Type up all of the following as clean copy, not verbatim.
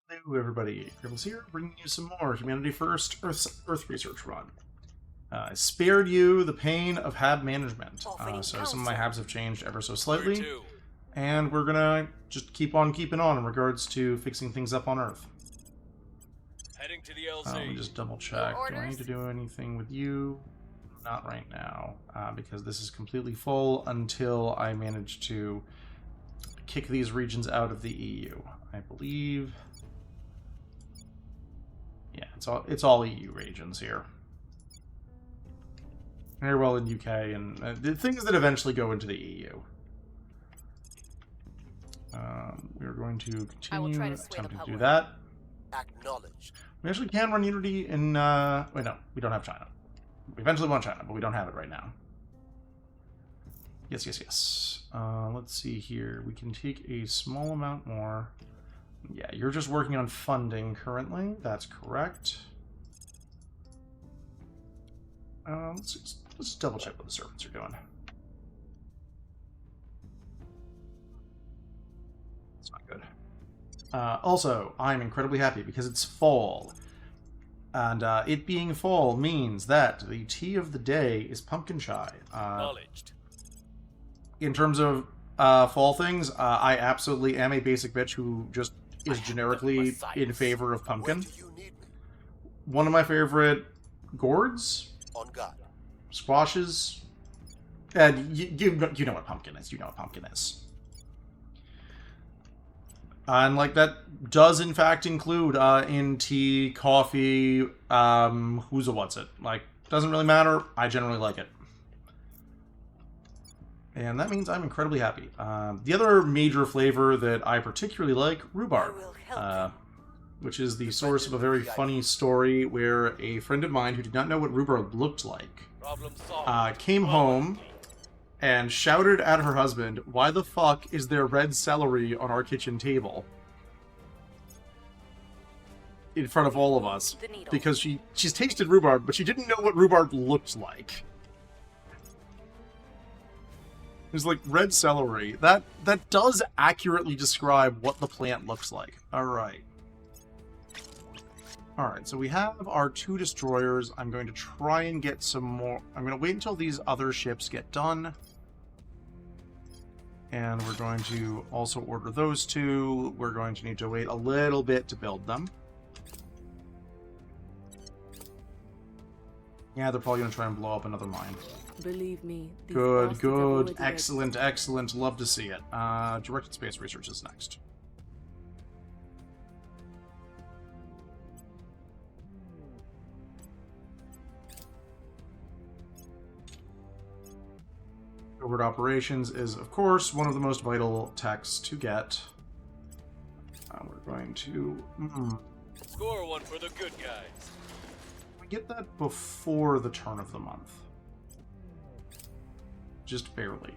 Hello, everybody. Cripples here, bringing you some more Humanity First Earth Research Run. I spared you the pain of HAB management, so some of my HABs have changed ever so slightly, and we're gonna just keep on keeping on in regards to fixing things up on Earth. Heading to the LZ. Let me just double check. Do I need to do anything with you? Not right now, because this is completely full until I manage to kick these regions out of the EU. I believe... Yeah, it's all EU regions here. Very well in UK and the things that eventually go into the EU. We're going to continue attempting to do that. Acknowledged. We actually can run Unity in... wait, no, we don't have China. We eventually want China, but we don't have it right now. Yes, yes, yes. Let's see here. We can take a small amount more. Yeah, you're just working on funding currently. That's correct. Let's double check what the servants are doing. That's not good. Also, I'm incredibly happy because it's fall. And it being fall means that the tea of the day is pumpkin chai. Acknowledged. In terms of fall things, I absolutely am a basic bitch who just is generically in favor of pumpkin. One of my favorite gourds, On guard. squashes, and you know what pumpkin is. You know what pumpkin is. And like that does in fact include in tea, coffee, who's a what's it. Like, doesn't really matter. I generally like it. And that means I'm incredibly happy. The other major flavor that I particularly like, rhubarb, which is the source of a very funny story where a friend of mine who did not know what rhubarb looked like came home and shouted at her husband, "Why the fuck is there red celery on our kitchen table?" In front of all of us. Because she's tasted rhubarb, but she didn't know what rhubarb looked like. There's like red celery. That does accurately describe what the plant looks like. Alright. Alright, so we have our 2 destroyers. I'm going to try and get some more... I'm going to wait until these other ships get done. And we're going to also order those 2. We're going to need to wait a little bit to build them. Yeah, they're probably going to try and blow up another mine. Believe me. Good, good. Excellent, excellent. Love to see it. Directed space research is next. Covert operations is, of course, one of the most vital techs to get. We're going to... Score one for the good guys. We get that before the turn of the month. Just barely.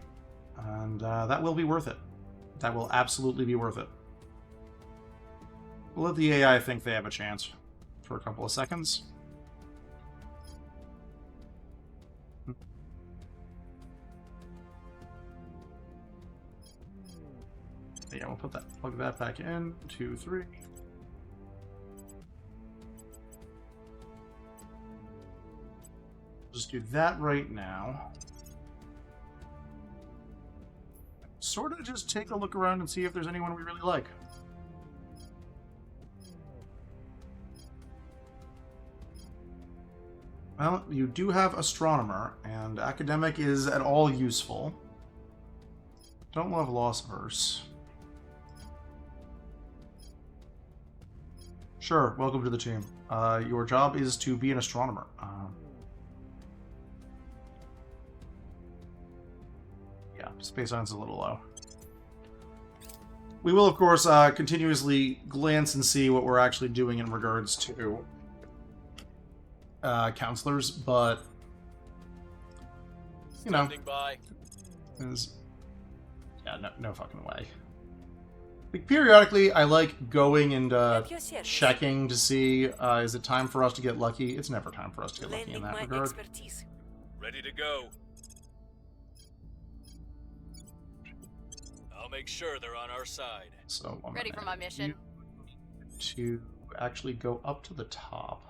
And that will be worth it. That will absolutely be worth it. We'll let the AI think they have a chance for a couple of seconds. Yeah, we'll plug that back in. 2, 3. Just do that right now. Sort of just take a look around and see if there's anyone we really like. Well, you do have Astronomer, and Academic is at all useful. Don't love Loss-Verse. Sure, welcome to the team. Your job is to be an astronomer. Yeah, space science is a little low. We will, of course, continuously glance and see what we're actually doing in regards to counselors, but you know, yeah, no fucking way. Like, periodically, I like going and checking to see, is it time for us to get lucky? It's never time for us to get lucky in that regard. Ready to go. I'll make sure they're on our side. So Ready for my mission. to actually go up to the top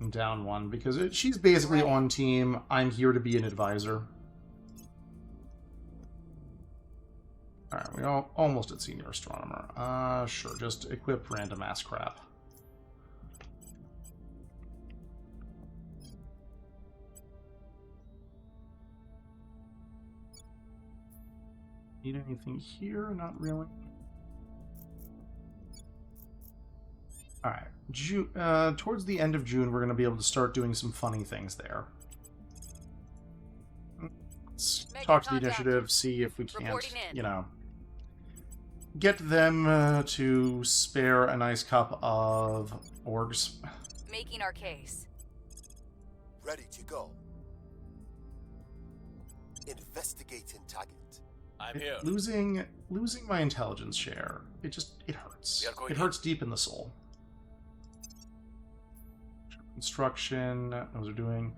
and down one, because she's basically on team. I'm here to be an advisor. Alright, we almost at Senior Astronomer. Sure, just equip random ass crap. Need anything here? Not really. Alright, towards the end of June, we're going to be able to start doing some funny things there. Let's talk to the initiative, see if we can't, you know, get them to spare a nice cup of orgs. Making our case. Ready to go. Investigating target. I'm here. Losing my intelligence share, it hurts. It hurts deep in the soul. Construction, those are doing.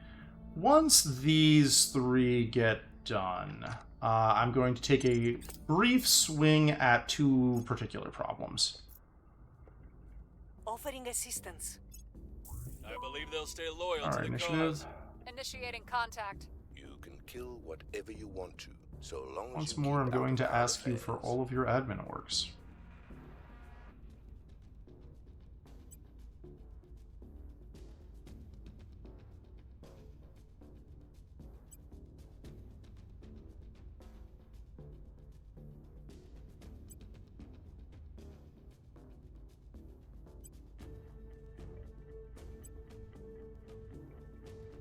Once these three get done, I'm going to take a brief swing at two particular problems. Offering assistance. I believe they'll stay loyal All to right, the initiative. cause. Initiating contact. You can kill whatever you want to, so long as Once you more, keep I'm out going of to our ask you for affairs. all of your admin orgs.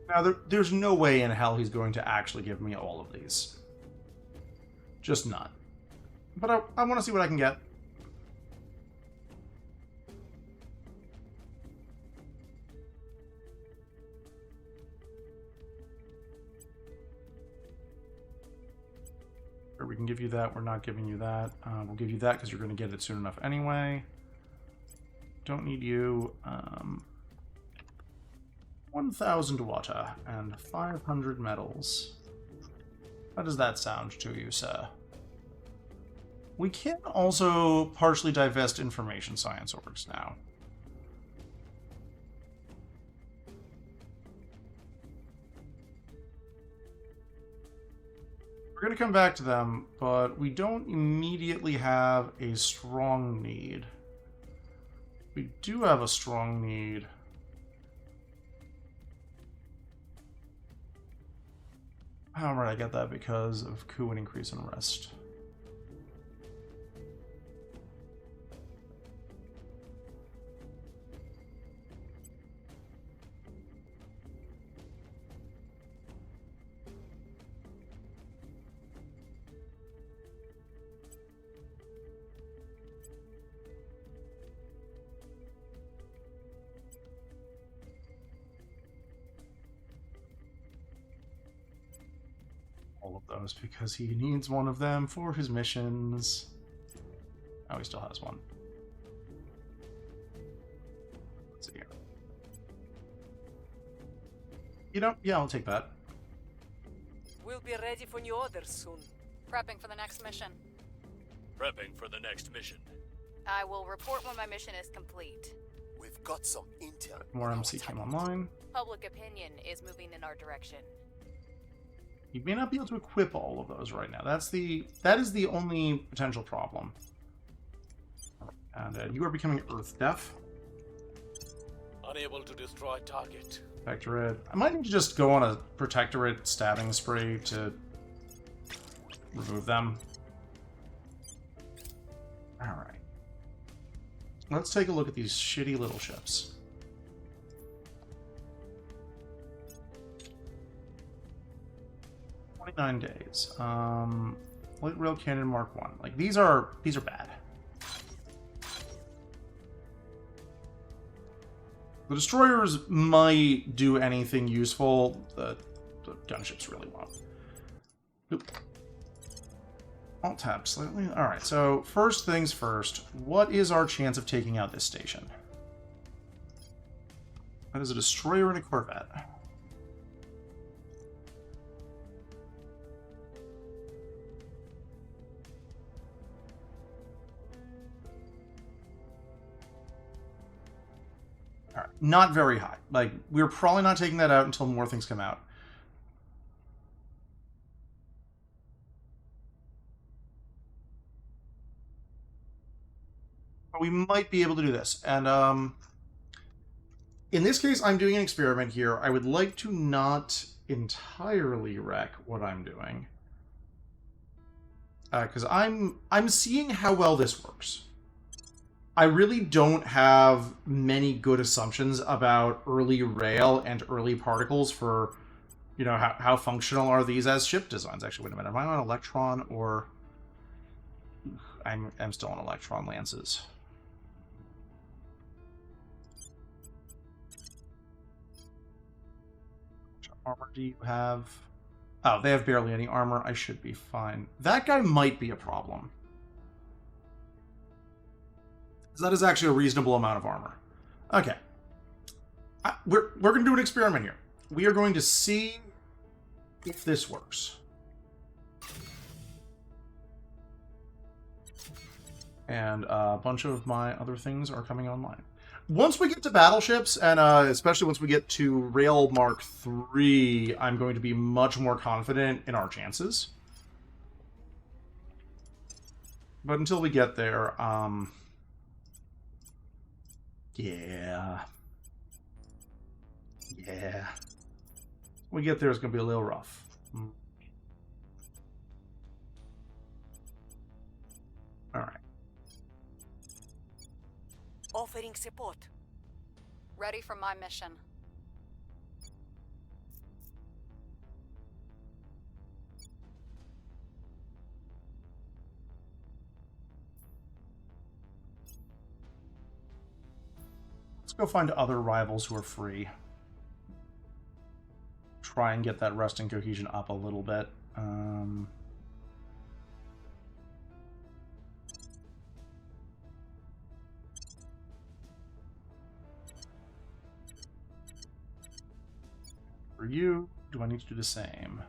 Now, there's no way in hell he's going to actually give me all of these. Just none. But I want to see what I can get. Or we can give you that. We're not giving you that. We'll give you that because you're going to get it soon enough anyway. Don't need you. 1,000 water and 500 metals. How does that sound to you, sir? We can also partially divest information science orgs now. We're going to come back to them, but we don't immediately have a strong need. We do have a strong need. Oh, right, I get that because of coup and increase in rest. All of those because he needs one of them for his missions. Oh, he still has one. Let's see here. You know, yeah, I'll take that. We'll be ready for new orders soon. Prepping for the next mission. Prepping for the next mission. I will report when my mission is complete. We've got some intel. More MC came online. Public opinion is moving in our direction. You may not be able to equip all of those right now. That is the only potential problem. And you are becoming Earth deaf. Unable to destroy target. Protectorate. I might need to just go on a Protectorate stabbing spree to remove them. Alright. Let's take a look at these shitty little ships. 29 days. Light rail cannon Mark 1. Like, these are bad. The destroyers might do anything useful. The gunships really won't. Oop. Alt tab slightly. Alright, so first things first. What is our chance of taking out this station? That is a destroyer and a corvette. Alright, not very high. Like, we're probably not taking that out until more things come out. But we might be able to do this. And, in this case, I'm doing an experiment here. I would like to not entirely wreck what I'm doing. Because I'm seeing how well this works. I really don't have many good assumptions about early rail and early particles for, you know, how functional are these as ship designs. Actually, wait a minute. Am I on Electron or... I'm still on Electron Lances. Which armor do you have? Oh, they have barely any armor. I should be fine. That guy might be a problem. That is actually a reasonable amount of armor. Okay. We're going to do an experiment here. We are going to see if this works. And a bunch of my other things are coming online. Once we get to battleships, and especially once we get to Rail Mark III, I'm going to be much more confident in our chances. But until we get there, yeah. When we get there, it's going to be a little rough. Alright. Offering support. Ready for my mission. Let's go find other rivals who are free. Try and get that rust and cohesion up a little bit. For you, do I need to do the same?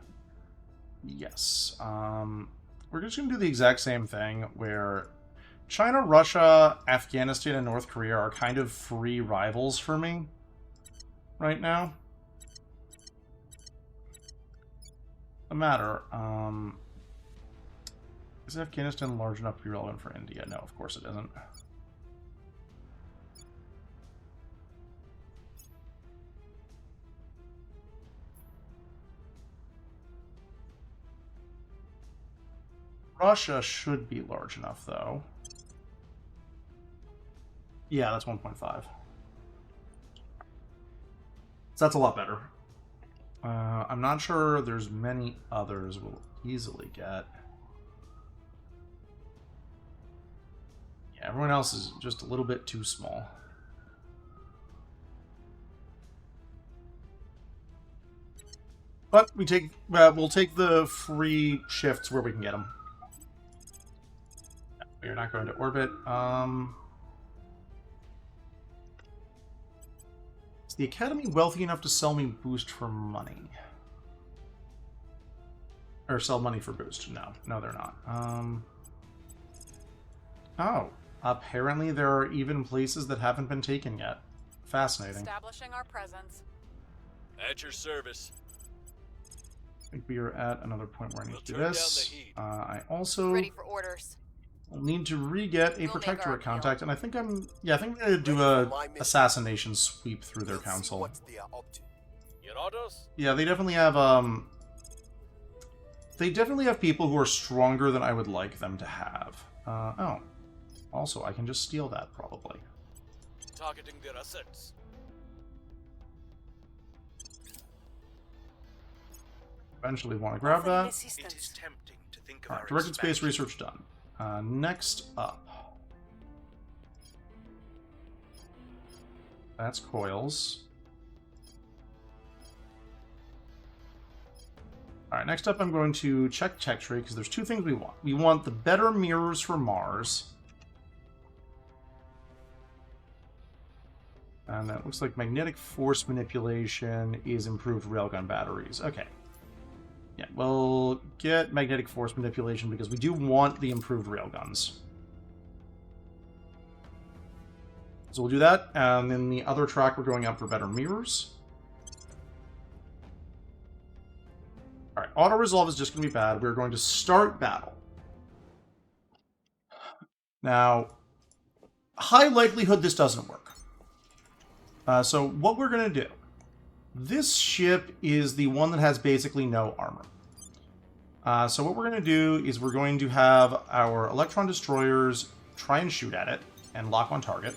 Yes. We're just going to do the exact same thing where China, Russia, Afghanistan, and North Korea are kind of free rivals for me right now. The matter, is Afghanistan large enough to be relevant for India? No, of course it isn't. Russia should be large enough, though. Yeah, that's 1.5. So that's a lot better. I'm not sure there's many others we'll easily get. Yeah, everyone else is just a little bit too small. But we'll take the free shifts where we can get them. We're not going to orbit. Is the Academy wealthy enough to sell me boost for money? Or sell money for boost? No. No, they're not. Oh. Apparently there are even places that haven't been taken yet. Fascinating. Establishing our presence. At your service. I think we are at another point where I need to do We'll turn this. down the heat. I also Ready for orders. will need to re-get a We'll make our Protectorate appeal. contact, and I think I'm gonna do a assassination sweep through their council. Your orders? Yeah, they definitely have people who are stronger than I would like them to have. Oh. Also, I can just steal that, probably. Targeting their assets. Eventually want to grab Offering that. assistance. It is tempting to think of Alright, our directed space expansion. research done. Next up. That's coils. Alright, next up I'm going to check tech tree, because there's two things we want. We want the better mirrors for Mars. And that looks like magnetic force manipulation is improved railgun batteries. Okay. Yeah, we'll get magnetic force manipulation because we do want the improved railguns. So we'll do that, and then the other track we're going up for better mirrors. Alright, auto-resolve is just going to be bad. We're going to start battle. Now, high likelihood this doesn't work. So what we're going to do, this ship is the one that has basically no armor. So what we're going to do is we're going to have our electron destroyers try and shoot at it and lock on target.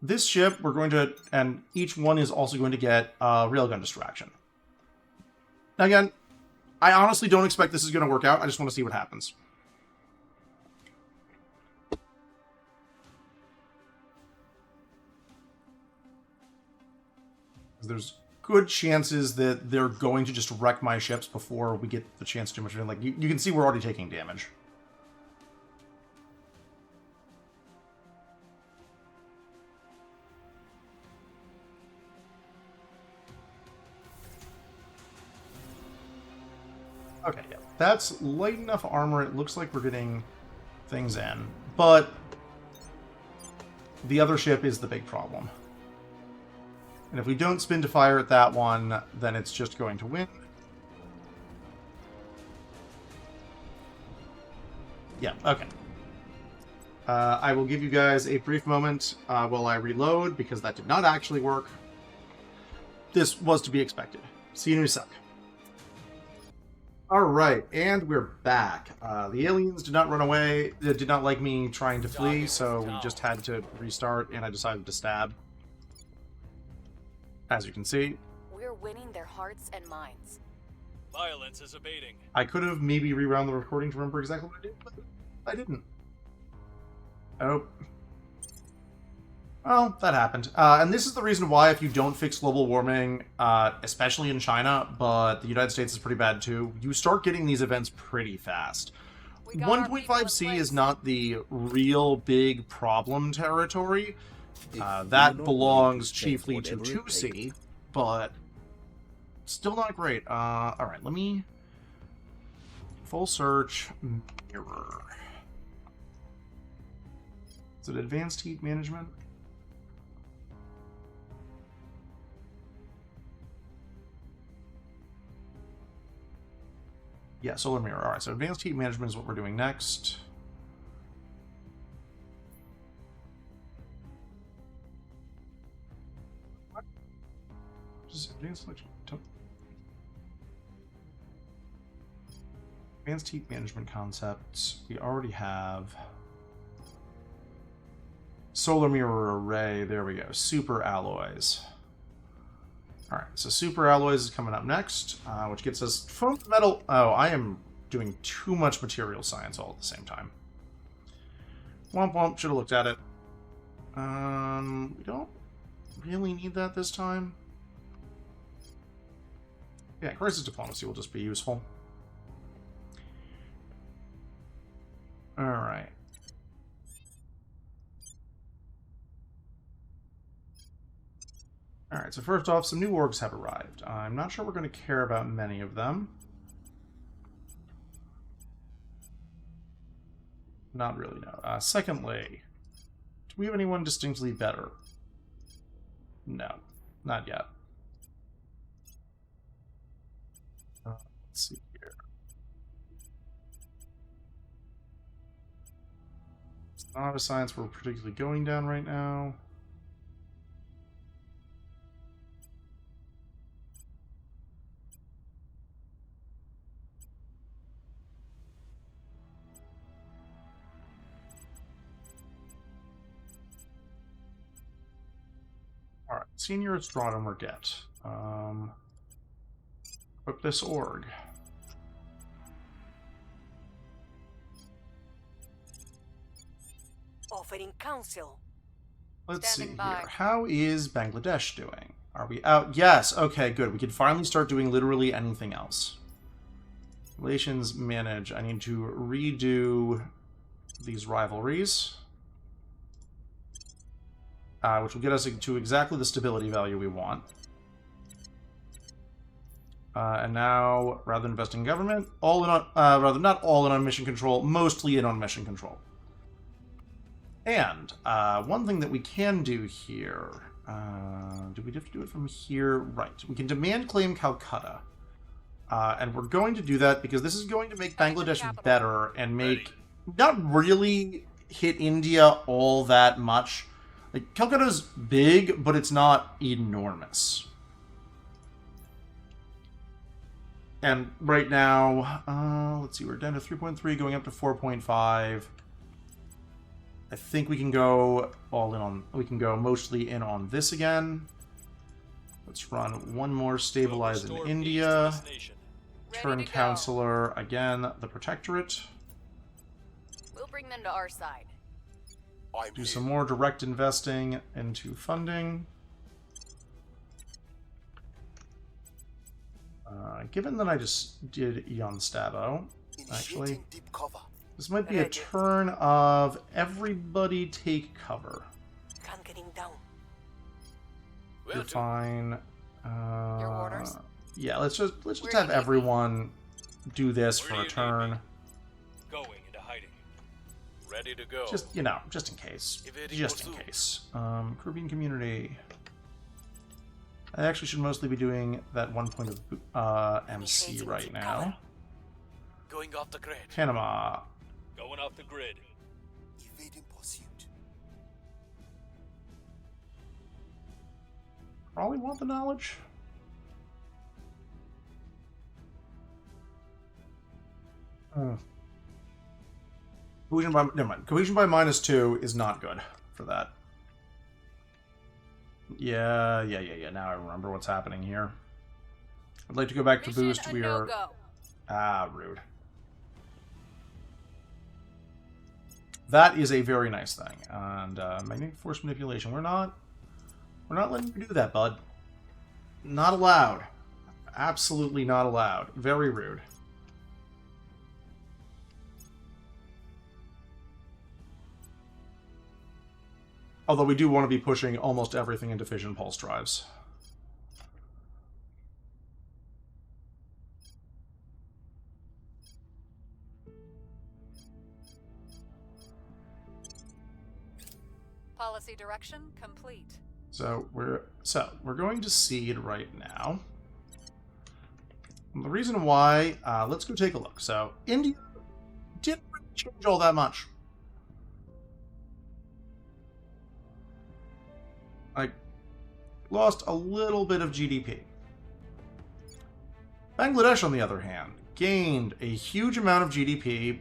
This ship, we're going to, and each one is also going to get railgun distraction. Now again, I honestly don't expect this is going to work out. I just want to see what happens. There's good chances that they're going to just wreck my ships before we get the chance to do much of it. Like, you can see we're already taking damage. Okay, yeah. That's light enough armor. It looks like we're getting things in. But the other ship is the big problem. And if we don't spin to fire at that one, then it's just going to win. Yeah, okay. I will give you guys a brief moment while I reload, because that did not actually work. This was to be expected. See you in a sec. Alright, and we're back. The aliens did not run away. They did not like me trying to flee, so we just had to restart, and I decided to stab. As you can see, We're winning their hearts and minds. Violence is abating. I could have maybe rewound the recording to remember exactly what I did, but I didn't. Oh. Well, that happened. And this is the reason why, if you don't fix global warming, especially in China, but the United States is pretty bad too, you start getting these events pretty fast. 1.5C is not the real big problem territory. That belongs chiefly to 2C, but still not great. Alright, let me... Full search, mirror. Is it advanced heat management? Yeah, solar mirror. Alright, so advanced heat management is what we're doing next. Advanced selection. Advanced heat management concepts. We already have solar mirror array. There we go. Super alloys. All right. So super alloys is coming up next, which gets us from metal. Oh, I am doing too much material science all at the same time. Womp womp. Should have looked at it. We don't really need that this time. Yeah, crisis diplomacy will just be useful. Alright. Alright, so first off, some new orgs have arrived. I'm not sure we're going to care about many of them. Not really, no. Secondly, do we have anyone distinctly better? No, not yet. Let's see here. It's not a science we're particularly going down right now. Alright, senior astronomer get. Equip this org. Offering counsel. Let's see Standing by. here. How is Bangladesh doing? Are we out? Yes. Okay, good. We can finally start doing literally anything else. Relations manage. I need to redo these rivalries. Which will get us to exactly the stability value we want. And now, rather than investing in government, all in on, rather not all in on mission control, mostly in on mission control. And one thing that we can do here... do we have to do it from here? Right. We can demand claim Calcutta. And we're going to do that because this is going to make Bangladesh better and make... not really hit India all that much. Like, Calcutta's big, but it's not enormous. And right now, let's see, we're down to 3.3, going up to 4.5. I think we can go all in on... we can go mostly in on this again. Let's run one more stabilize in India. Turn Counselor again, the Protectorate. We'll bring them to our side. Do some more direct investing into funding. Given that I just did Jan Stavo, actually, this might be a turn of everybody take cover. You're fine. Your orders? Yeah, let's just have everyone do this for a turn. Going into hiding. Ready to go. Just, you know, just in case. Just in case. Caribbean community. I actually should mostly be doing that 1 point of MC right now. Going off the grid. Panama. Going off the grid. Evading pursuit. Probably want the knowledge. Cohesion by... never mind. Cohesion by -2 is not good for that. Yeah. Now I remember what's happening here. I'd like to go back to boost. We are... rude. That is a very nice thing. And magnetic force manipulation. We're not letting you do that, bud. Not allowed. Absolutely not allowed. Very rude. Although we do want to be pushing almost everything into fission pulse drives. Policy direction complete. So we're going to seed right now. And the reason why, let's go take a look. So India didn't really change all that much. I lost a little bit of GDP. Bangladesh, on the other hand, gained a huge amount of GDP,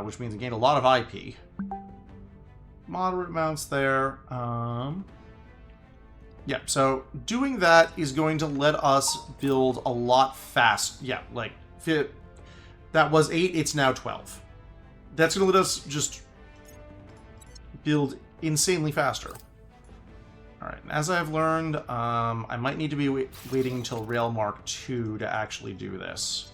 which means it gained a lot of IP. Moderate amounts there. Yeah, so doing that is going to let us build a lot fast. Yeah, like, that was 8, it's now 12. That's going to let us just build insanely faster. Alright, and as I've learned, I might need to be waiting until Rail Mark II to actually do this.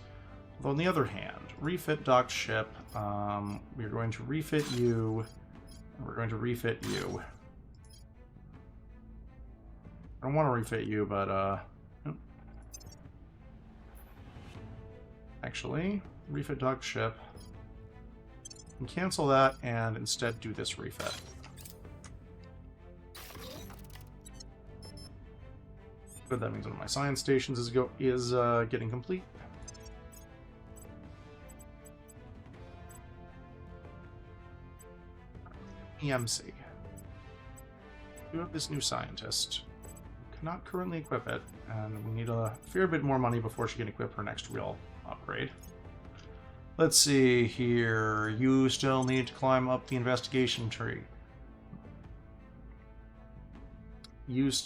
Although on the other hand, refit docked ship, we're going to refit you, and we're going to refit you. I don't want to refit you, but, actually, refit docked ship. And cancel that, and instead do this refit. But that means one of my science stations is getting complete. EMC. We have this new scientist. Cannot currently equip it, and we need a fair bit more money before she can equip her next real upgrade. Let's see here. You still need to climb up the investigation tree.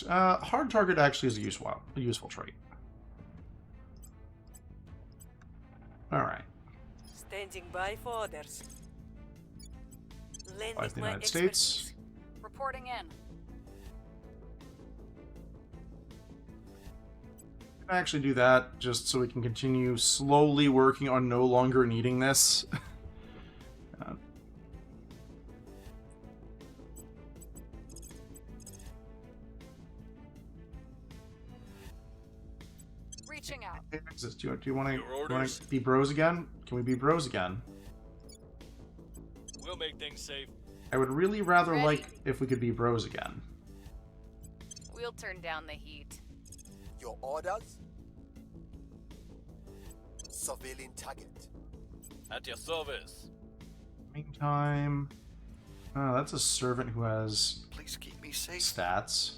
Hard target actually is a useful trait. Alright. Standing by for orders. Fly to the United States. Reporting in. Can I actually do that just so we can continue slowly working on no longer needing this? Reaching out. Do you want to be bros again? Can we be bros again? We'll make things safe. I would really rather Ready. like if we could be bros again. We'll turn down the heat. Your orders? Surveilling target. At your service. Meantime, that's a servant who has Please keep me safe. stats.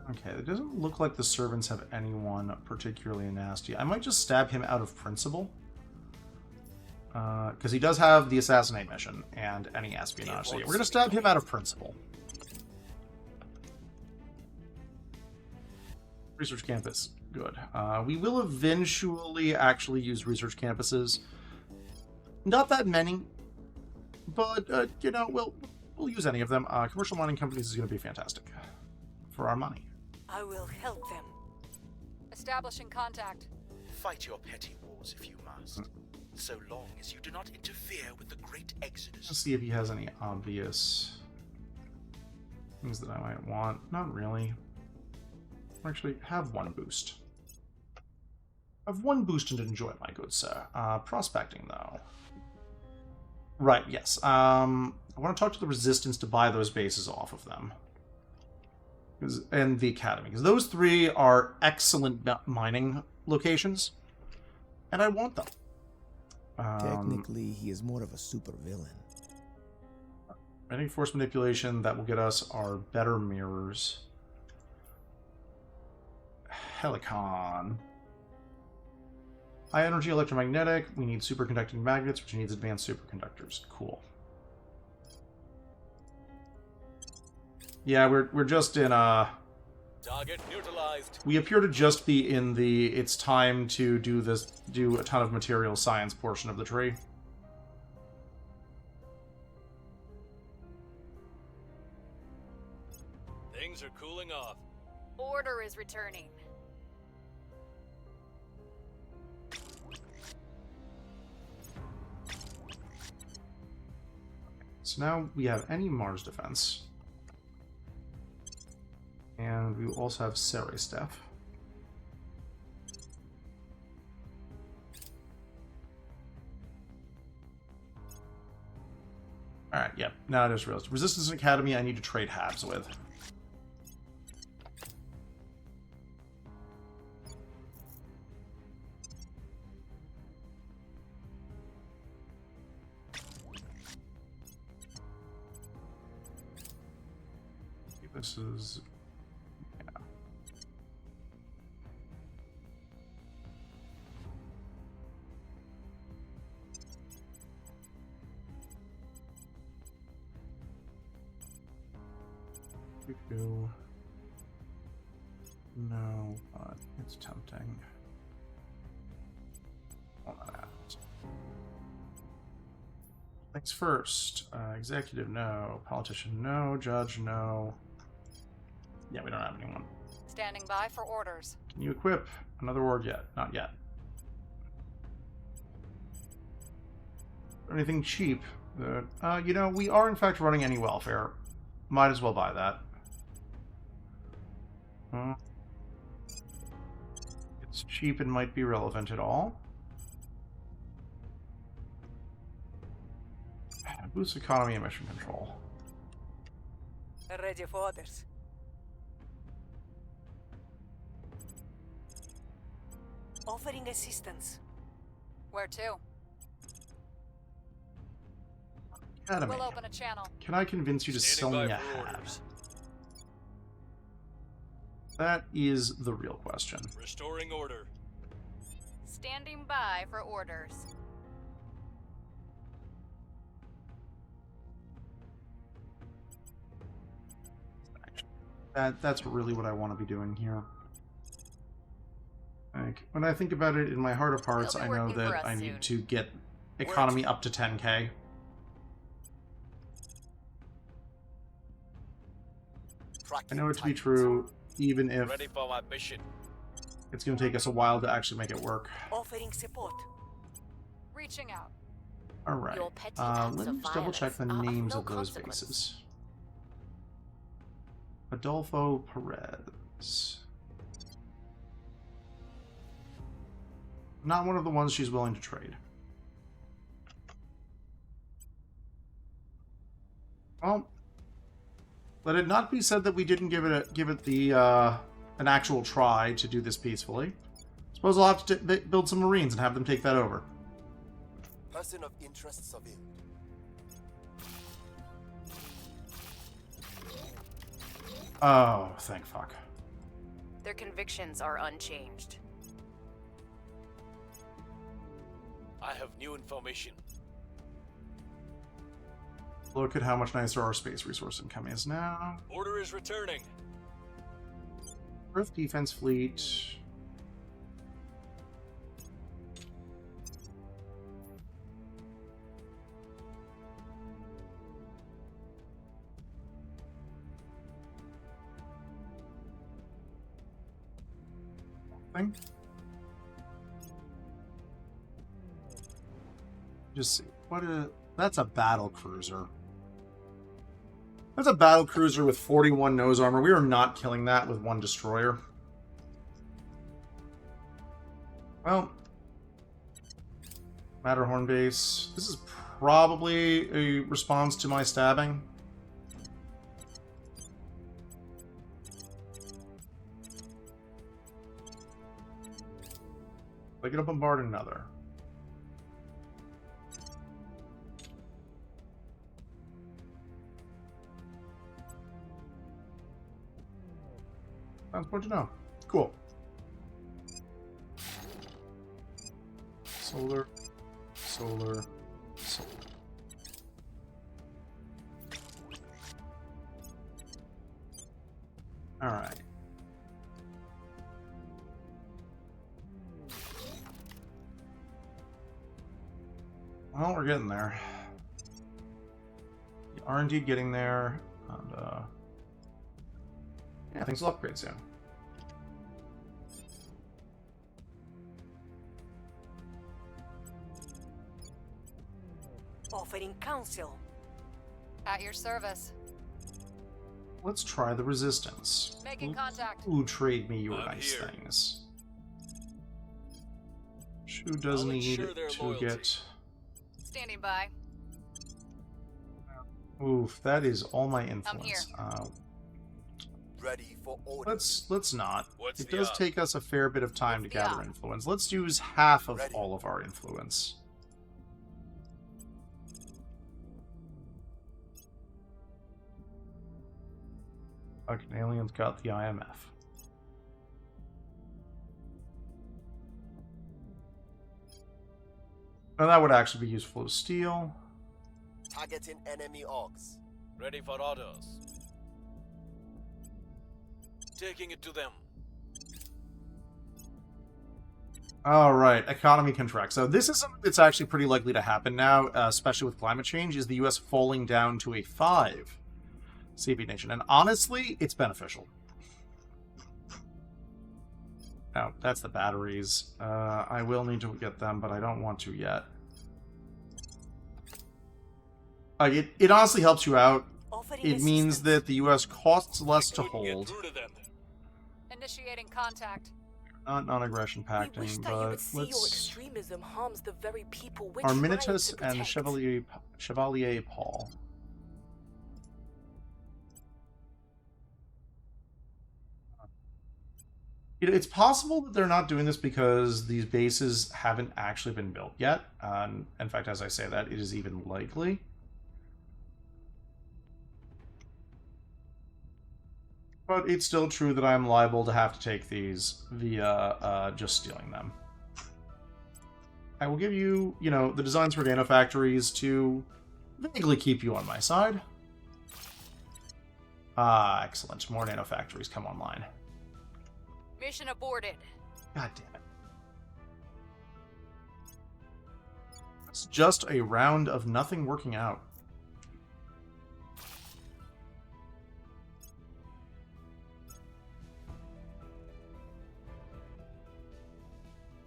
Okay, it doesn't look like the servants have anyone particularly nasty. I might just stab him out of principle. Because he does have the assassinate mission and any espionage. So yeah, we're going to stab him out of principle. Research campus. Good. We will eventually actually use research campuses. Not that many, but, you know, we'll use any of them. Commercial mining companies is going to be fantastic for our money. I will help them. Establishing contact. Fight your petty wars if you must, so long as you do not interfere with the great exodus. Let's see if he has any obvious things that I might want. Not really. Actually, have one boost. Have one boost and enjoy, my good sir. Prospecting, though. Right, yes. I want to talk to the Resistance to buy those bases off of them. And the Academy. Because those three are excellent mining locations. And I want them. Technically, he is more of a supervillain. Any force manipulation that will get us our better mirrors. Helicon. High energy electromagnetic. We need superconducting magnets, which needs advanced superconductors. Cool. Yeah, we're just in Target neutralized. we appear to just be in the it's time to do a ton of material science portion of the tree. Things are cooling off. Order is returning. So now we have any Mars defense. And we will also have Ceres stuff. Alright, yep. Now I just realized. Resistance Academy I need to trade halves with. This is... yeah. No, but it's tempting. Well, that happens. Things first. Executive, no. Politician, no. Judge, no. Yeah, we don't have anyone. Standing by for orders. Can you equip another org yet? Not yet. Anything cheap? You know, we are in fact running any welfare. Might as well buy that. It's cheap and might be relevant at all. Boosts economy and mission control. Ready for orders. Offering assistance. Where to? Academy. We'll open a channel. Can I convince you to sell Standing me by a for hat? orders. That is the real question. Restoring order. Standing by for orders. That's really what I want to be doing here. Like, when I think about it in my heart of hearts, They'll I be know working for that us I soon. need to get economy up to 10k. I know it to be true, even if Ready for my mission. it's going to take us a while to actually make it work. Offering support. Reaching out. Alright, Your petty acts let of me just double check the violence are of names no of those consequence. bases. Adolfo Perez. Not one of the ones she's willing to trade. Well, let it not be said that we didn't give it the an actual try to do this peacefully. Suppose I'll have to build some Marines and have them take that over. Person of interest surveilled. Oh, thank fuck. Their convictions are unchanged. I have new information. Look at how much nicer our space resource income is now. Order is returning. Earth Defense Fleet. Thing. Just see. That's a battle cruiser. That's a battle cruiser with 41 nose armor. We are not killing that with one destroyer. Well, Matterhorn base. This is probably a response to my stabbing. They're gonna bombard another. Sounds good to know. Cool. Solar, solar, solar. All right. Well, we're getting there. We are indeed getting there, and yeah, things will upgrade soon. Offering counsel. At your service. Let's try the resistance. Making contact. Ooh, trade me your I'm nice here. things. Who does I'll need ensure their to loyalty. get... Standing by. Oof, that is all my influence. here. Ready for orders. Let's not. What's It the does op? take us a fair bit of time to What's the gather op? influence. Let's use half of Ready. all of our influence. Fucking aliens got the IMF. Now that would actually be useful to steal. Targeting enemy orcs. Ready for orders. Taking it to them. All right, economy contract. So this is something that's actually pretty likely to happen now, especially with climate change, is the U.S. falling down to a 5 CP nation. And honestly, it's beneficial. Oh, that's the batteries. I will need to get them, but I don't want to yet. It honestly helps you out. Offering It means assistance. that the U.S. costs less to Couldn't get hold. through to them. Initiating contact. Not non-aggression We wish pacting, that you but would see your let's... extremism harms the very people we're Our trying Minitus to and protect. Chevalier Paul. It's possible that they're not doing this because these bases haven't actually been built yet. In fact, as I say that, it is even likely. But it's still true that I'm liable to have to take these via just stealing them. I will give you, the designs for nano factories to vaguely keep you on my side. Ah, excellent. More nano factories come online. Mission aborted. God damn it. It's just a round of nothing working out.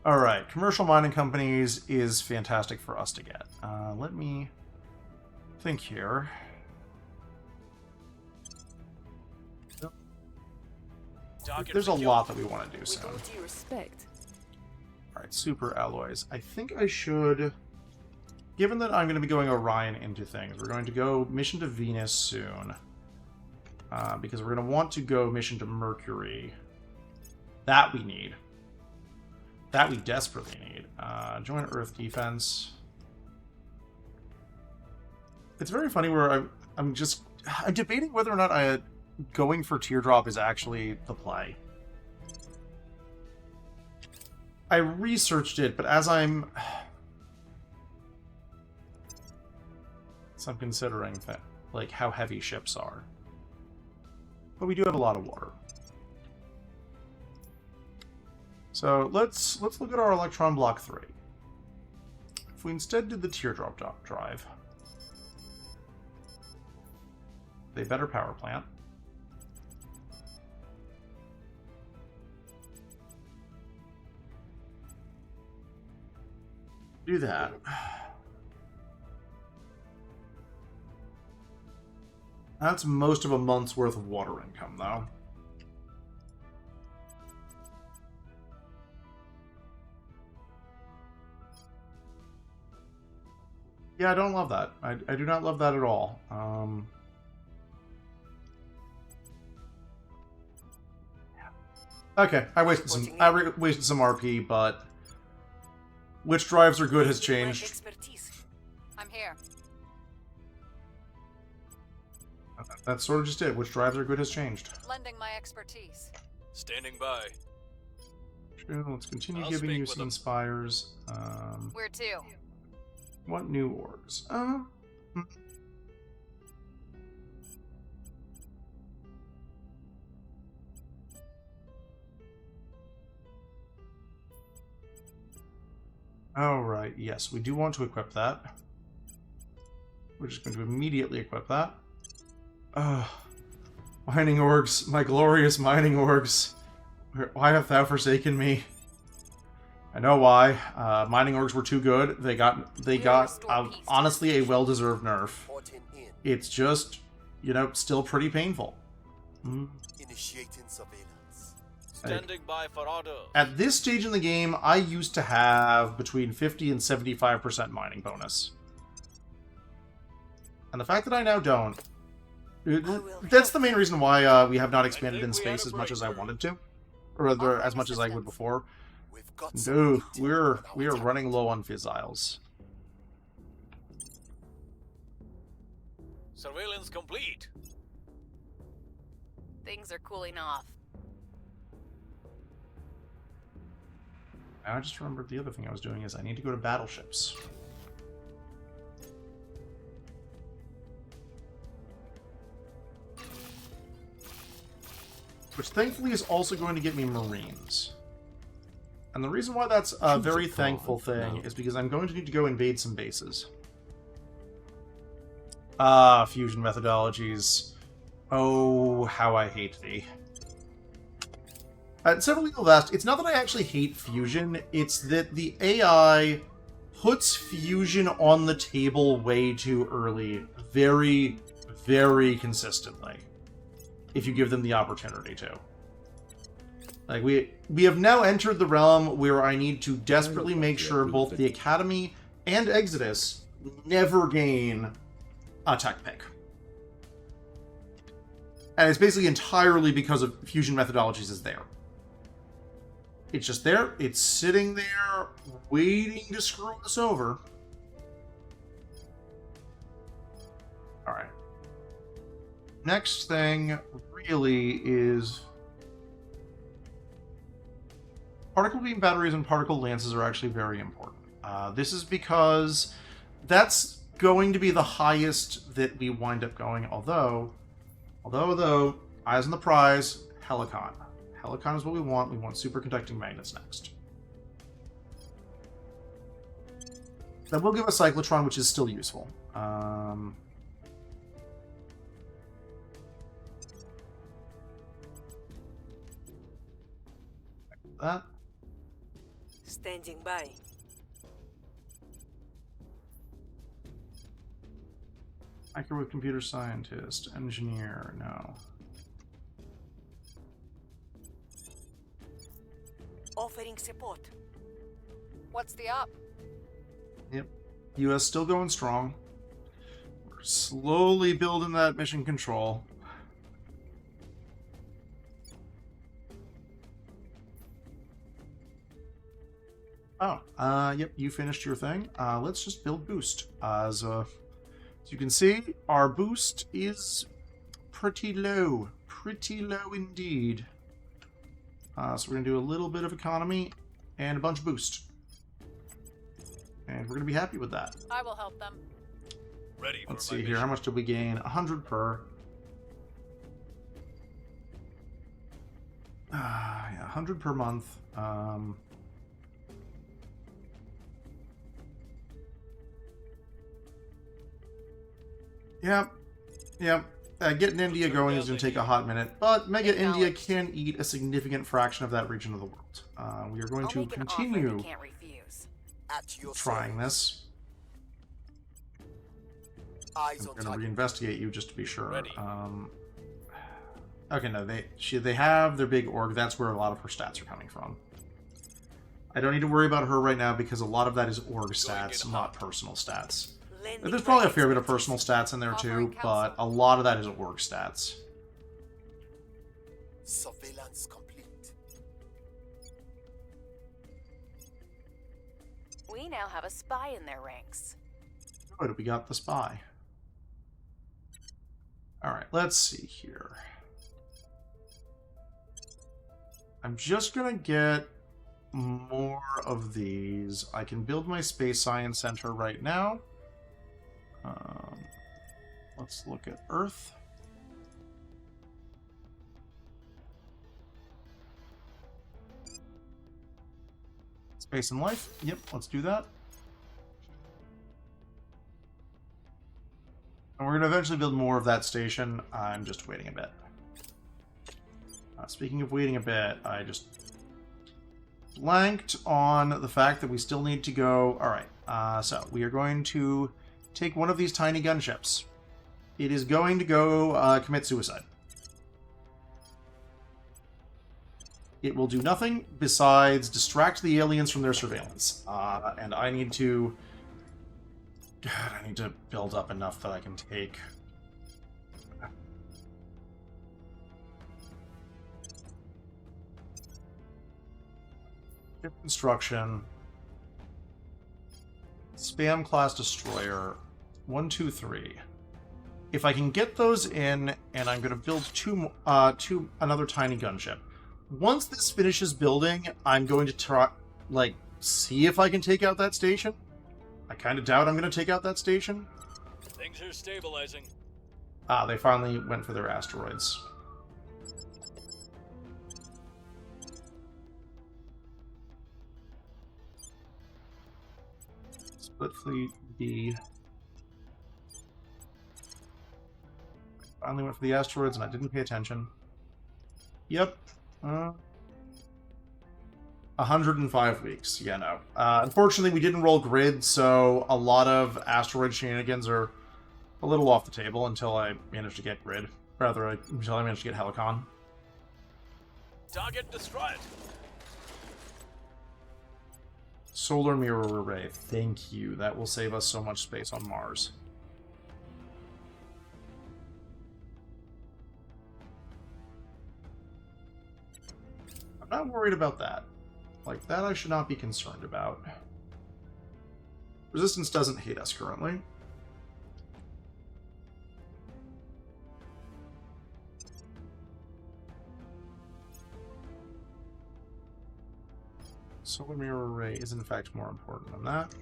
Alright, commercial mining companies is fantastic for us to get. Let me think here. There's a lot that we want to do soon. With all due respect. Alright, super alloys. I think I should given that I'm going to be going Orion into things, we're going to go mission to Venus soon. Because we're going to want to go mission to Mercury. That we need. That we desperately need. Join Earth Defense. It's very funny where I'm debating whether or not going for Teardrop is actually the play. I researched it, but as I'm considering that, like, how heavy ships are. But we do have a lot of water. So let's look at our Electron Block 3. If we instead did the Teardrop drive, a better power plant. Do that. That's most of a month's worth of water income, though. Yeah, I don't love that. I do not love that at all. Okay, I wasted some RP, but which drives are good has changed. Expertise. I'm here. That's sort of just it. Which drives are good has changed. Lending my expertise. Standing by. True, let's continue I'll giving speak you with some them. inspires. Where to? What new orgs? Oh, right. Yes, we do want to equip that. We're just going to immediately equip that. Mining orgs. My glorious mining orgs. Why have thou forsaken me? I know why. Mining orgs were too good. They got honestly a well-deserved nerf. It's just, still pretty painful. Initiating surveillance. Standing by for orders. At this stage in the game, I used to have between 50 and 75% mining bonus. And the fact that I now don't, that's the main reason why we have not expanded in space as much as I wanted to. Or rather, as much as I would before. Dude, we are running low on fissiles. Surveillance complete. Things are cooling off. I just remembered the other thing I was doing is I need to go to battleships. Which thankfully is also going to get me Marines. And the reason why that's a very thankful thing is because I'm going to need to go invade some bases. Fusion methodologies. Oh, how I hate thee. Several Legal Vast, it's not that I actually hate Fusion, it's that the AI puts Fusion on the table way too early, very, very consistently, if you give them the opportunity to. Like, we have now entered the realm where I need to desperately make sure both the Academy and Exodus never gain a tech pick. And it's basically entirely because of Fusion methodologies is there. It's just there, it's sitting there, waiting to screw us over. Alright. Next thing, really, is... particle beam batteries and particle lances are actually very important. This is because that's going to be the highest that we wind up going, although, eyes on the prize, Helicon. Helicon is what we want. We want superconducting magnets next. That will give us Cyclotron, which is still useful. That. Standing by. Microwave computer scientist, engineer, no. Offering support. What's the op? Yep. US still going strong. We're slowly building that mission control. Oh, yep, you finished your thing. Let's just build boost. As you can see, our boost is pretty low indeed. So we're gonna do a little bit of economy and a bunch of boost. And we're gonna be happy with that. I will help them. Ready Let's for my see here, how much did we gain? 100 per. Yeah, 100 per month. Yep. Getting India going is going to take a hot minute, but Mega India can eat a significant fraction of that region of the world. We are going to continue At your trying service. this. Eyes I'm on going to target. reinvestigate you just to be sure. Ready. Okay, no, they have their big org. That's where a lot of her stats are coming from. I don't need to worry about her right now because a lot of that is org stats, not personal stats. There's probably a fair bit of personal stats in there too, but a lot of that is org stats. Surveillance complete. We now have a spy in their ranks. Good, we got the spy. Alright, let's see here. I'm just gonna get more of these. I can build my Space Science Center right now. Let's look at Earth. Space and Life. Yep, let's do that. And we're going to eventually build more of that station. I'm just waiting a bit. Speaking of waiting a bit, I just blanked on the fact that we still need to go... Alright, so we are going to take one of these tiny gunships. It is going to go commit suicide. It will do nothing besides distract the aliens from their surveillance. And I need to... God, I need to build up enough that I can take... Ship construction. Spam class destroyer. 1, 2, 3. If I can get those in, and I'm going to build another tiny gunship. Once this finishes building, I'm going to try, see if I can take out that station. I kind of doubt I'm going to take out that station. Things are stabilizing. They finally went for their asteroids. Split fleet B. Finally went for the asteroids, and I didn't pay attention. Yep. 105 weeks. Yeah, no. Unfortunately, we didn't roll grid, so a lot of asteroid shenanigans are a little off the table until I managed to get grid. Rather, until I managed to get Helicon. Target destroyed. Solar mirror array. Thank you. That will save us so much space on Mars. I'm not worried about that. Like, that I should not be concerned about. Resistance doesn't hate us currently. Solar mirror array is in fact more important than that.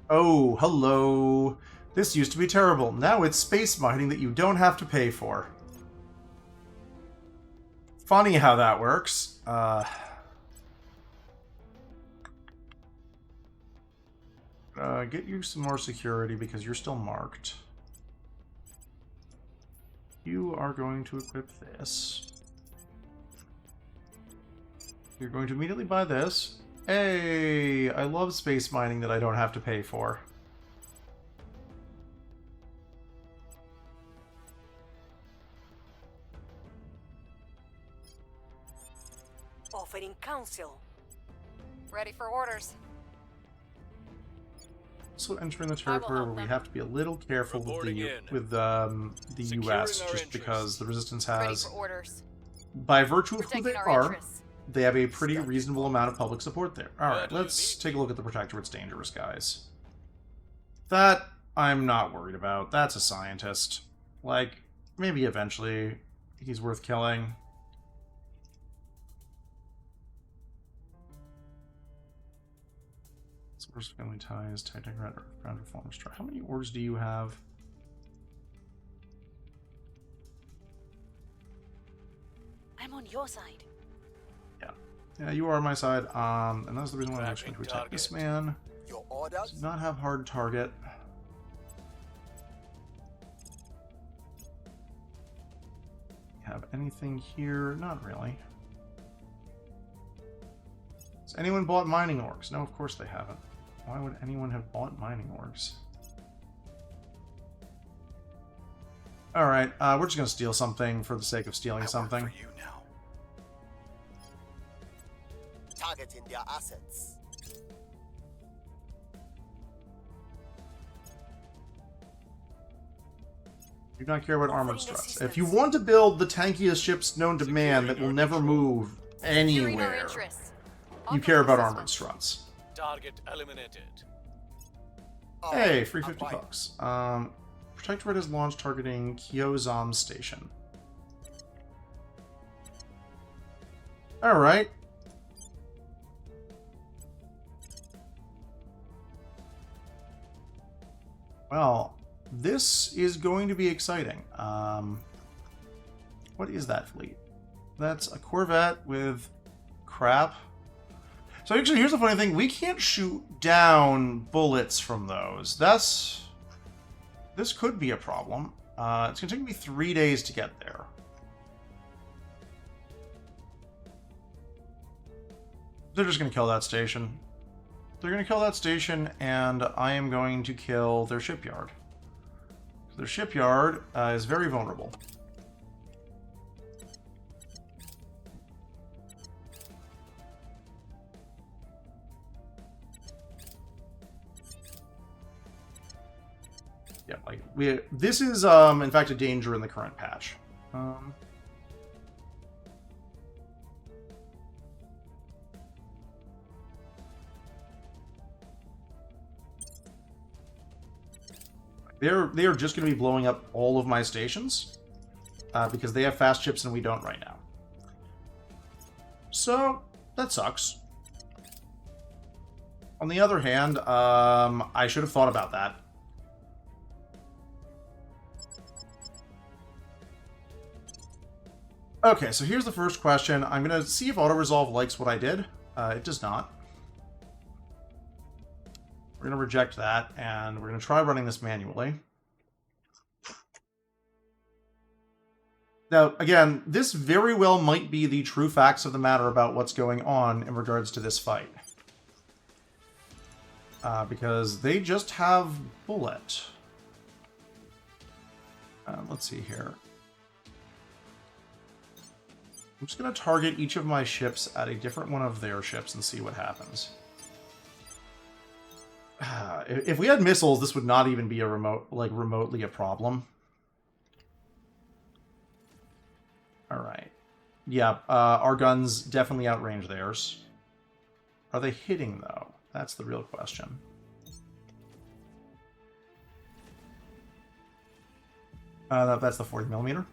Oh, hello. This used to be terrible. Now it's space mining that you don't have to pay for. Funny how that works. Get you some more security because you're still marked. You are going to equip this. You're going to immediately buy this. Hey, I love space mining that I don't have to pay for. Council. Ready for orders. Also entering the I will territory help where we them. have to be a little careful with Reporting the in. Securing U.S. our just interests. because the Resistance Ready has, for orders. by virtue of who Protecting they our are, interests. they have a pretty reasonable amount of public support there. All right, What do let's you take a look at the Protectorate's dangerous guys. That I'm not worried about. That's a scientist. Like, maybe eventually he's worth killing. Source family ties, Titan ground reformers. How many orgs do you have? I'm on your side. Yeah, you are on my side. And that's the reason why I'm actually going to Tracking attack this man. Your orders? Does not have hard target. Have anything here? Not really. Has anyone bought mining orgs? No, of course they haven't. Why would anyone have bought mining orgs? Alright, we're just going to steal something for the sake of stealing I work something. for you now. Targeting their assets. Do not care about armored Offering struts. If assistance. you want to build the tankiest ships known to man that will Securing never our move Securing our anywhere, interests. you Offering care about assistance. armored struts. Target eliminated. Oh, Hey, free 50 acquired. bucks. Protectorate has launched targeting Kyozam Station. Alright. Well, this is going to be exciting. What is that fleet? That's a Corvette with crap. So actually, here's the funny thing. We can't shoot down bullets from those. This could be a problem. It's going to take me 3 days to get there. They're just going to kill that station. They're going to kill that station, and I am going to kill their shipyard. Their shipyard is very vulnerable. Yeah, like this is in fact a danger in the current patch. They are just going to be blowing up all of my stations because they have fast ships and we don't right now. So that sucks. On the other hand, I should have thought about that. Okay, so here's the first question. I'm going to see if auto-resolve likes what I did. It does not. We're going to reject that, and we're going to try running this manually. Now, again, this very well might be the true facts of the matter about what's going on in regards to this fight. Because they just have bullet. Let's see here. I'm just going to target each of my ships at a different one of their ships and see what happens. If we had missiles, this would not even be a remotely a problem. Alright. Yeah, our guns definitely outrange theirs. Are they hitting, though? That's the real question. That's the 40mm.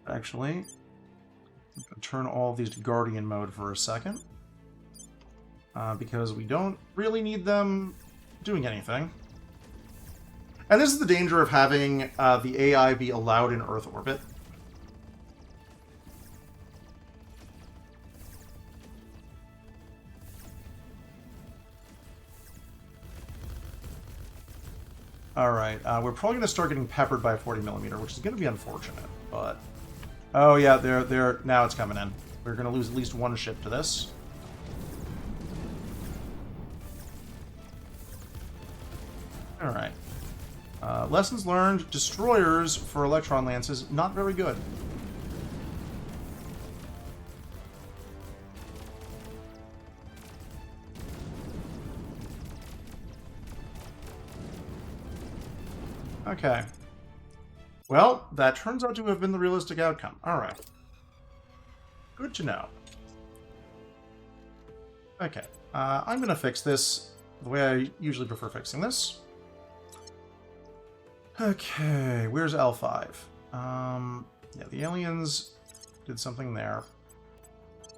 Actually, I'm going to turn all of these to Guardian mode for a second. Because we don't really need them doing anything. And this is the danger of having the AI be allowed in Earth orbit. Alright, we're probably going to start getting peppered by a 40mm, which is going to be unfortunate, but... Oh yeah, they're now it's coming in. We're going to lose at least one ship to this. Alright. Lessons learned, destroyers for Electron Lances, not very good. Okay. Well, that turns out to have been the realistic outcome. Alright. Good to know. Okay. I'm going to fix this the way I usually prefer fixing this. Okay, where's L5? Yeah, the aliens did something there.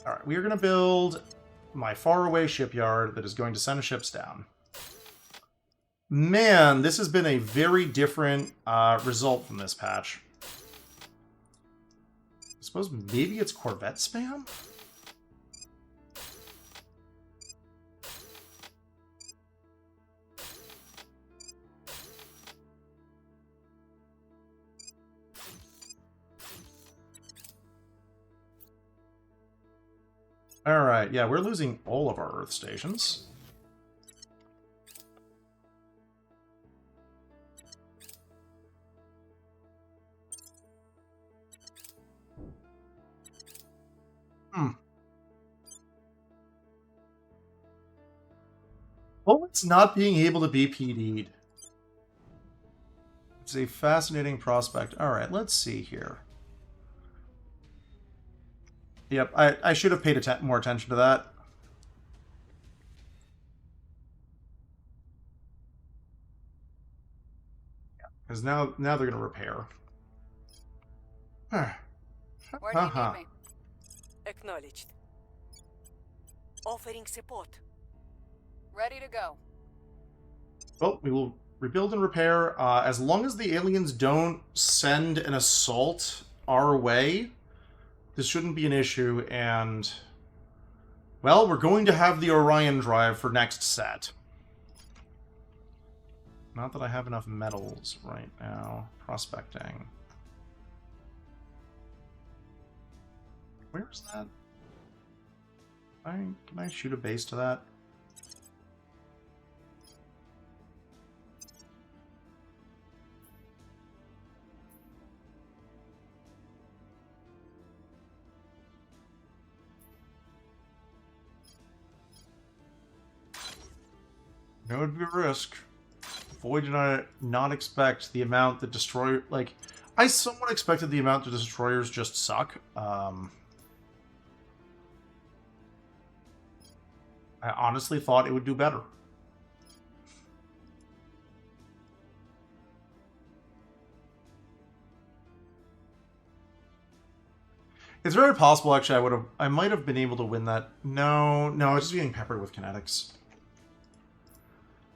Alright, we are going to build my faraway shipyard that is going to send ships down. Man, this has been a very different result from this patch. I suppose maybe it's Corvette spam? Alright, yeah, we're losing all of our Earth stations. Well, it's not being able to be PD'd. It's a fascinating prospect. Alright, let's see here. Yep, I should have paid more attention to that. Yeah, because now they're going to repair. Where do you need me? Acknowledged. Offering support. Ready to go. Well, we will rebuild and repair. As long as the aliens don't send an assault our way, this shouldn't be an issue, and... well, we're going to have the Orion drive for next set. Not that I have enough metals right now. Prospecting. Where's that? Can I shoot a base to that? It would be a risk. Boy, did I not expect the amount that destroyer... like, I somewhat expected the amount that destroyers just suck. I honestly thought it would do better. It's very possible, actually, I might have been able to win that. No, I was just getting peppered with kinetics.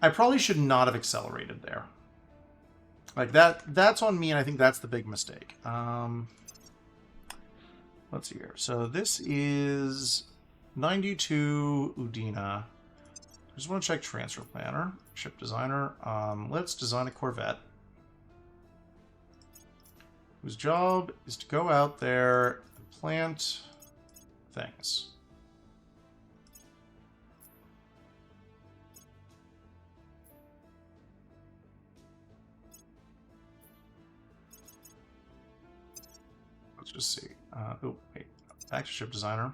I probably should not have accelerated there. Like, that's on me, and I think that's the big mistake. Let's see here. So this is 92 Udina. I just want to check transfer planner, ship designer. Let's design a Corvette whose job is to go out there and plant things. Let's just see. Oh, wait. Back to ship designer.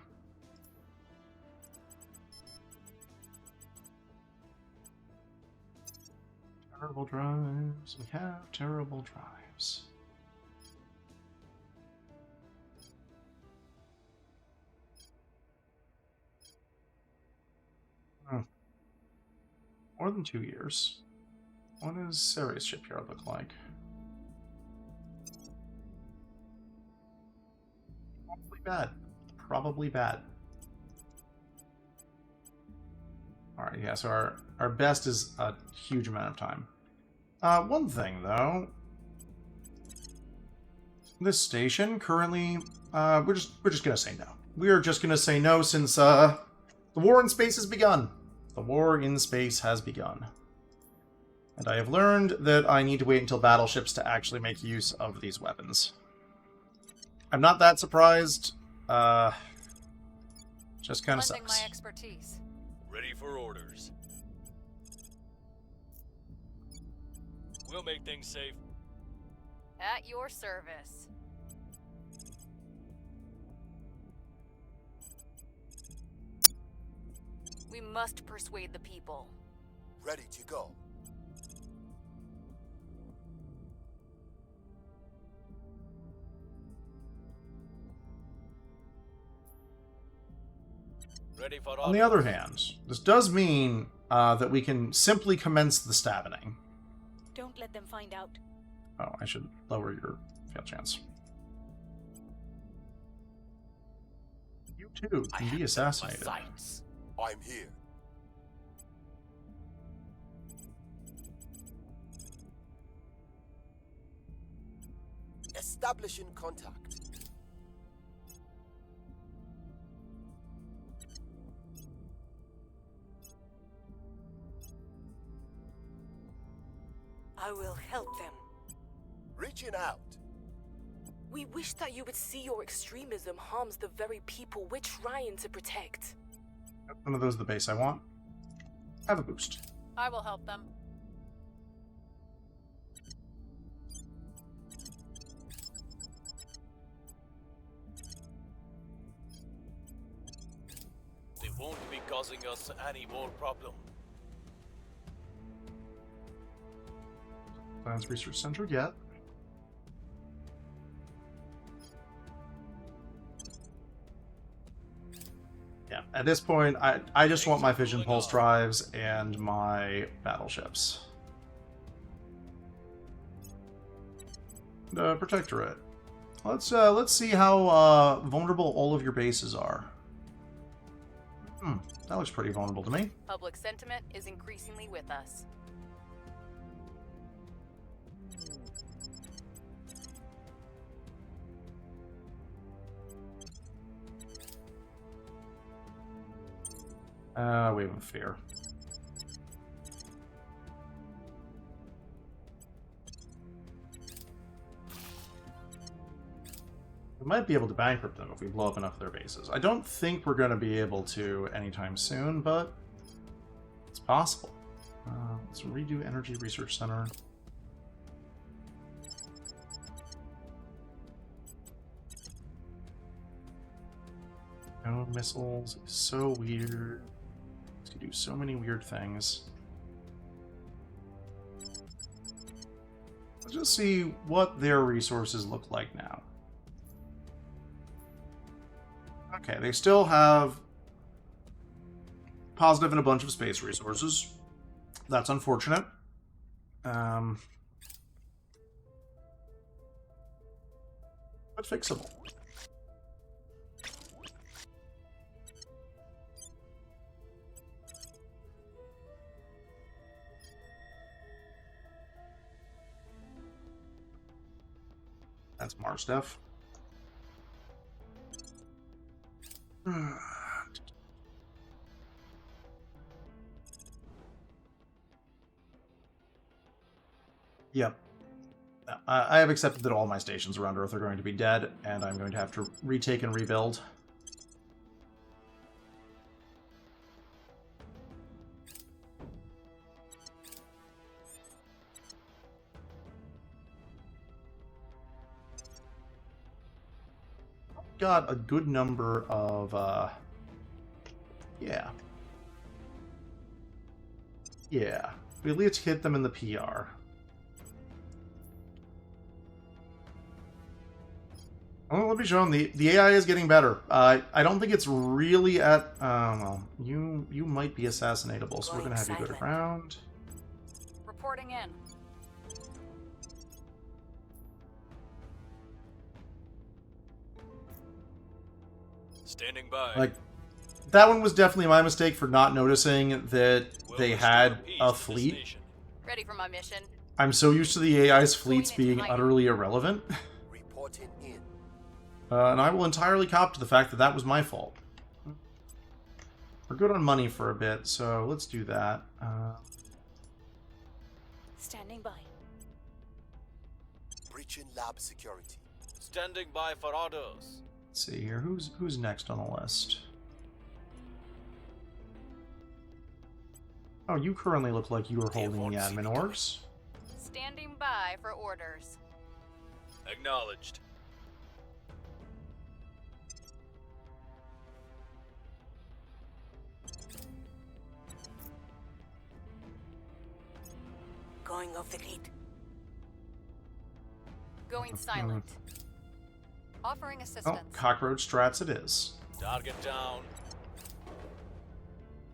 Terrible drives. We have terrible drives. Oh. More than 2 years. What does Ceres Shipyard look like? Bad. Probably bad. Alright, yeah, so our best is a huge amount of time. One thing, though. This station, currently, we're just gonna say no. We are just gonna say no since, the war in space has begun. The war in space has begun. And I have learned that I need to wait until battleships to actually make use of these weapons. I'm not that surprised. Just kind of Lending sucks. my expertise. Ready for orders. We'll make things safe. At your service. We must persuade the people. Ready to go. Ready for On the other hand, this does mean that we can simply commence the stabbing. Don't let them find out. Oh, I should lower your fail chance. You too I can be have assassinated. science. I'm here. Establishing contact. I will help them. Reaching out. We wish that you would see your extremism harms the very people we're trying to protect. One of those the base I want. Have a boost. I will help them. They won't be causing us any more problem. Plans Research Center yet. Yeah, at this point, I just want my fission pulse drives and my battleships. The Protectorate. Let's see how vulnerable all of your bases are. That looks pretty vulnerable to me. Public sentiment is increasingly with us. We have a fear. We might be able to bankrupt them if we blow up enough of their bases. I don't think we're going to be able to anytime soon, but it's possible. Let's redo Energy Research Center. No missiles. So weird. You do so many weird things. Let's just see what their resources look like now. Okay, they still have positive and a bunch of space resources. That's unfortunate. But fixable. That's Mars stuff. Yep. I have accepted that all my stations around Earth are going to be dead, and I'm going to have to retake and rebuild. Got a good number of, yeah. Yeah. We at least hit them in the PR. Oh, let me show them. The AI is getting better. I don't think it's really at, well, you might be assassinatable, so we're going to have you go to ground. Reporting in. Standing by. Like, that one was definitely my mistake for not noticing that they had a fleet. Ready for my mission. I'm so used to the AI's fleets being utterly irrelevant. Reporting in. And I will entirely cop to the fact that that was my fault. We're good on money for a bit, so let's do that. Standing by. Breaching lab security. Standing by for orders. Let's see here. Who's next on the list? Oh, you currently look like you are holding the admin orgs. Standing by for orders. Acknowledged. Going off the grid. Going silent. Offering Oh, assistance. cockroach strats it is. Target down.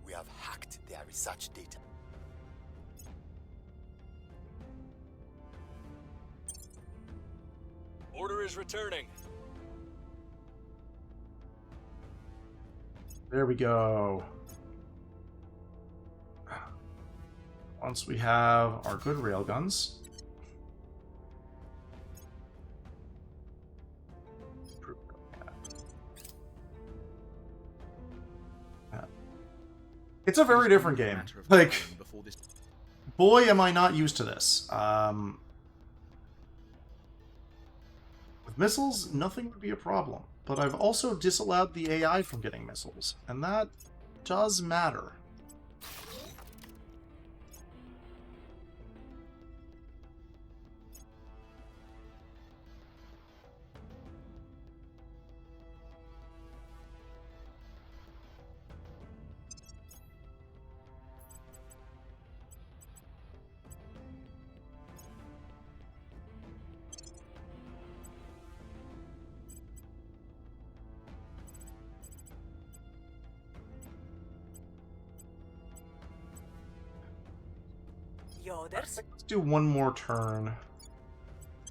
We have hacked their research data. Order is returning. There we go. Once we have our good railguns. It's a very different game. Like, boy, am I not used to this. With missiles, nothing would be a problem. But I've also disallowed the AI from getting missiles, and that does matter. Orders. Let's do one more turn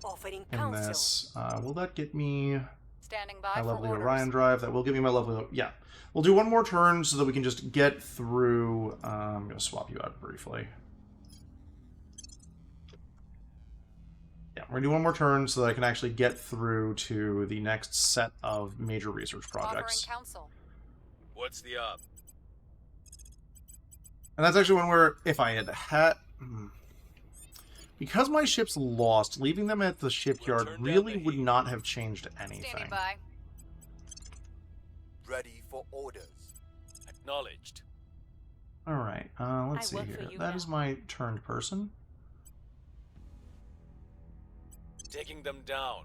Offering in counsel. this. Will that get me Standing by my for lovely orders. Orion drive? That will give me my lovely... Yeah. We'll do one more turn so that we can just get through... I'm going to swap you out briefly. Yeah, we're going to do one more turn so that I can actually get through to the next set of major research projects. Offering counsel. What's the up? And that's actually one where, if I had... Because my ship's lost, leaving them at the shipyard Turn down really the would heat. not have changed anything. Standing by. Ready for orders. Acknowledged. Alright, let's see work for here. you That now. is my turned person. Taking them down.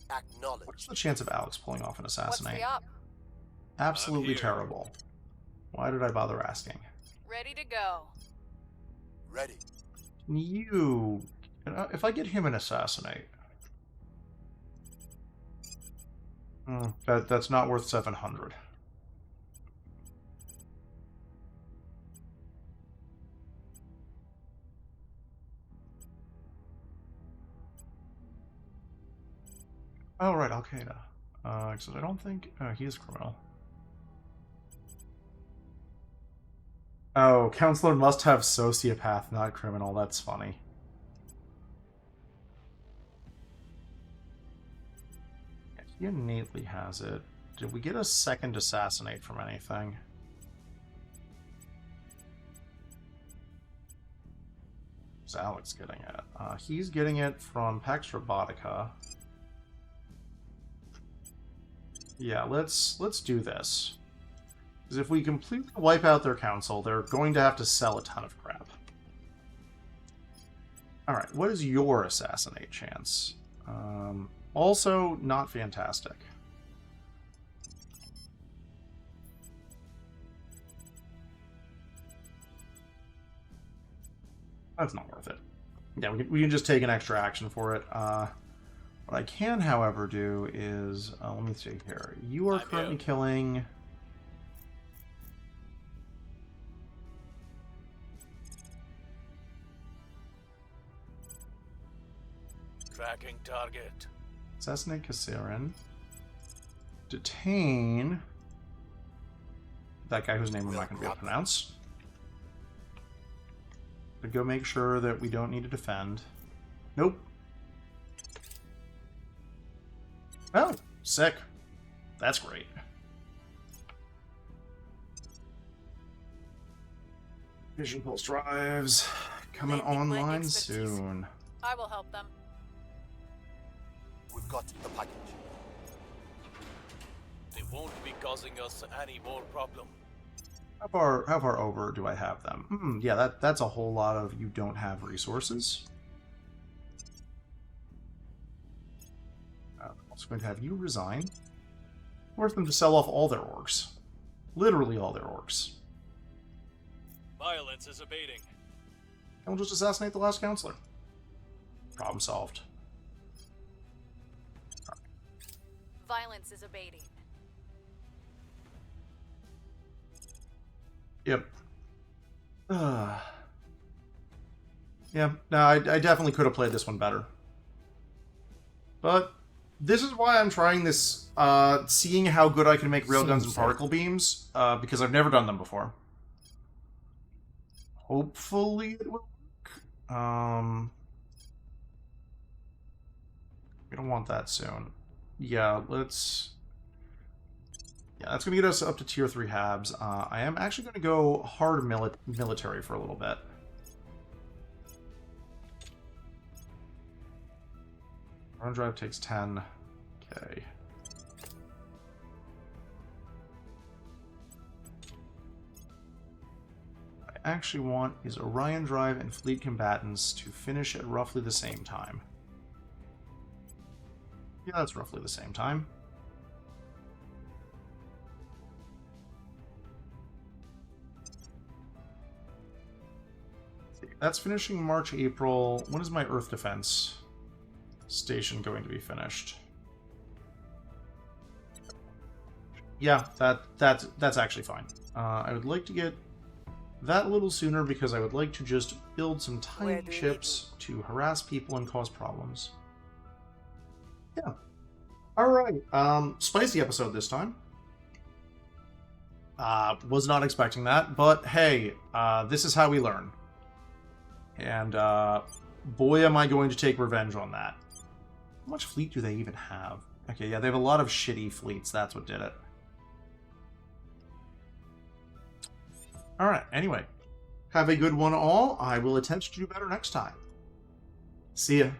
What's Acknowledged. the chance of Alex pulling off an What's assassinate? the op? Absolutely I'm here. terrible. Why did I bother asking? Ready to go. Ready. You... If I get him an assassinate... that's not worth 700. Oh, right, Al-Qaeda. Except I don't think... he is a criminal. Oh, Counselor must have sociopath, not criminal. That's funny. Yeah, he innately has it. Did we get a second assassinate from anything? Who's Alex getting it? He's getting it from Pax Robotica. Yeah, let's do this. Because if we completely wipe out their council, they're going to have to sell a ton of crap. Alright, what is your assassinate chance? Also, not fantastic. That's not worth it. Yeah, we can just take an extra action for it. What I can, however, do is... let me see here. You are I'm currently out. killing... Tracking target. Assassinate Kassirin. Detain... that guy whose name I'm not going to be able to pronounce. But go make sure that we don't need to defend. Nope. Oh, sick. That's great. Vision pulse drives coming Lending my online expertise. soon. I will help them. We've got the package. They won't be causing us any more problem. How far over do I have them? Yeah, that's a whole lot of you don't have resources. I'm also going to have you resign. Force them to sell off all their orcs. Literally all their orcs. Violence is abating. And we'll just assassinate the last counselor. Problem solved. Violence is abating. Yep. Yeah, no, I definitely could have played this one better. But this is why I'm trying this, seeing how good I can make railguns and particle beams, because I've never done them before. Hopefully it will work. We don't want that soon. Yeah, let's... Yeah, that's going to get us up to tier 3 habs. I am actually going to go hard military for a little bit. Run drive takes 10. Okay. What I actually want is Orion drive and fleet combatants to finish at roughly the same time. Yeah, that's roughly the same time. That's finishing March, April. When is my Earth Defense station going to be finished? Yeah, that's actually fine. I would like to get that a little sooner because I would like to just build some tiny ships to harass people and cause problems. Yeah. Alright, spicy episode this time. Was not expecting that, but hey, this is how we learn. And, boy am I going to take revenge on that. How much fleet do they even have? Okay, yeah, they have a lot of shitty fleets, that's what did it. Alright, anyway. Have a good one all. I will attempt to do better next time. See ya.